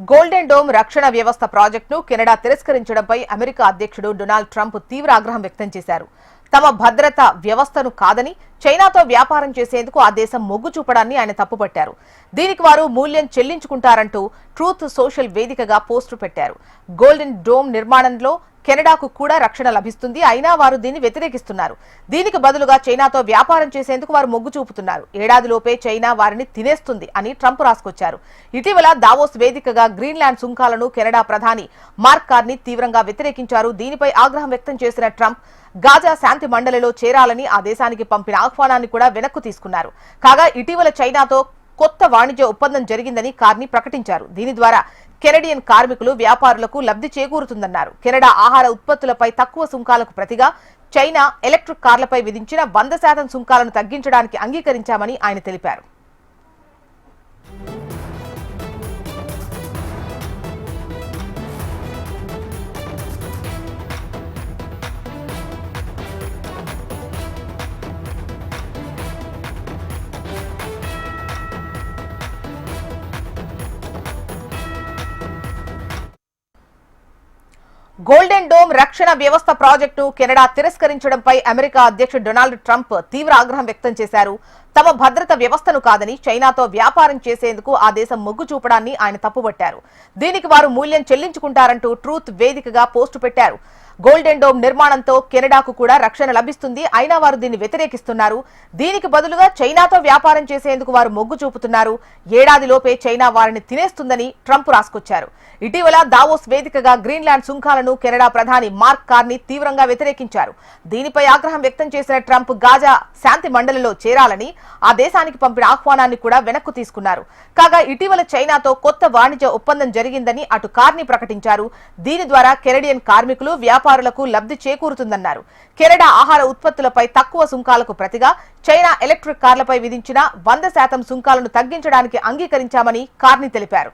Golden dome రక్షణ వ్యవస్థ ప్రాజెక్టును కెనడా తిరస్కరించడంపై అమెరికా అధ్యక్షుడు డొనాల్డ్ ట్రంప్ తీవ్ర ఆగ్రహం వ్యక్తం చేశారు. తమ భద్రతా వ్యవస్థను కాదని చైనాతో వ్యాపారం చేసేందుకు ఆ దేశం మొగ్గు చూపడాన్ని ఆయన తప్పుపట్టారు. దీనికి వారు మూల్యం చెల్లించుకుంటారంటూ ట్రూత్ సోషల్ వేదికగా పోస్టు పెట్టారు. గోల్డెన్ డోమ్ నిర్మాణంలో కెనడాకు కూడా రక్షణ లభిస్తుంది, అయినా వారు దీన్ని వ్యతిరేకిస్తున్నారు. దీనికి బదులుగా చైనాతో వ్యాపారం చేసేందుకు వారు మొగ్గు చూపుతున్నారు. ఏడాదిలోపే చైనా వారిని తినేస్తుంది అని ట్రంప్ రాసుకొచ్చారు. ఇటీవల దావోస్ వేదికగా గ్రీన్లాండ్ సుంకాలను కెనడా ప్రధాని మార్క్ కార్నీ తీవ్రంగా వ్యతిరేకించారు. దీనిపై ఆగ్రహం వ్యక్తం చేసిన ట్రంప్ గాజా శాంతి మండలిలో చేరాలని ఆ దేశానికి పంపిన ఆహ్వానాన్ని కూడా వెనక్కు తీసుకున్నారు. కాగా ఇటీవల చైనాతో కొత్త వాణిజ్య ఒప్పందం జరిగిందని కార్నీ ప్రకటించారు. దీని ద్వారా కెనడియన్ కార్మికులు, వ్యాపారులకు లబ్ధి చేకూరుతుందన్నారు. కెనడా ఆహార ఉత్పత్తులపై తక్కువ సుంకాలకు ప్రతిగా చైనా ఎలక్ట్రిక్ కార్లపై విధించిన 100% సుంకాలను తగ్గించడానికి అంగీకరించామని ఆయన తెలిపారు. గోల్డెన్ డోమ్ రక్షణ వ్యవస్థ ప్రాజెక్టును కెనడా తిరస్కరించడంపై అమెరికా అధ్యక్షుడు డొనాల్డ్ ట్రంప్ తీవ్ర ఆగ్రహం వ్యక్తం చేశారు. తమ భద్రత వ్యవస్థను కాదని చైనాతో వ్యాపారం చేసేందుకు ఆ దేశం మొగ్గు చూపడాన్ని ఆయన తప్పుపట్టారు. దీనికి వారు మూల్యం చెల్లించుకుంటారంటూ ట్రూత్ వేదికగా పోస్టు పెట్టారు. గోల్డెన్ డోమ్ నిర్మాణంతో కెనడాకు కూడా రక్షణ లభిస్తుంది, అయినా వారు దీన్ని వ్యతిరేకిస్తున్నారు. దీనికి బదులుగా చైనాతో వ్యాపారం చేసేందుకు వారు మొగ్గు చూపుతున్నారు. ఏడాదిలోపే చైనా వారిని తినేస్తుందని ట్రంప్ రాసుకొచ్చారు. ఇటీవల దావోస్ వేదికగా గ్రీన్లాండ్ సుంకాలను కెనడా ప్రధాని మార్క్ కార్నీ తీవ్రంగా వ్యతిరేకించారు. దీనిపై ఆగ్రహం వ్యక్తం చేసిన ట్రంప్ గాజా శాంతి మండలిలో చేరాలని ఆ దేశానికి పంపిన ఆహ్వానాన్ని కూడా వెనక్కు తీసుకున్నారు. కాగా ఇటీవల చైనాతో కొత్త వాణిజ్య ఒప్పందం జరిగిందని అటు కార్నీ ప్రకటించారు. దీని ద్వారా కెనడియన్ కార్మికులు, వ్యాపారులకు లబ్ధి చేకూరుతుందన్నారు. కెనడా ఆహార ఉత్పత్తులపై తక్కువ సుంకాలకు ప్రతిగా చైనా ఎలక్ట్రిక్ కార్లపై విధించిన 100% సుంకాలను తగ్గించడానికి అంగీకరించామని కార్నీ తెలిపారు.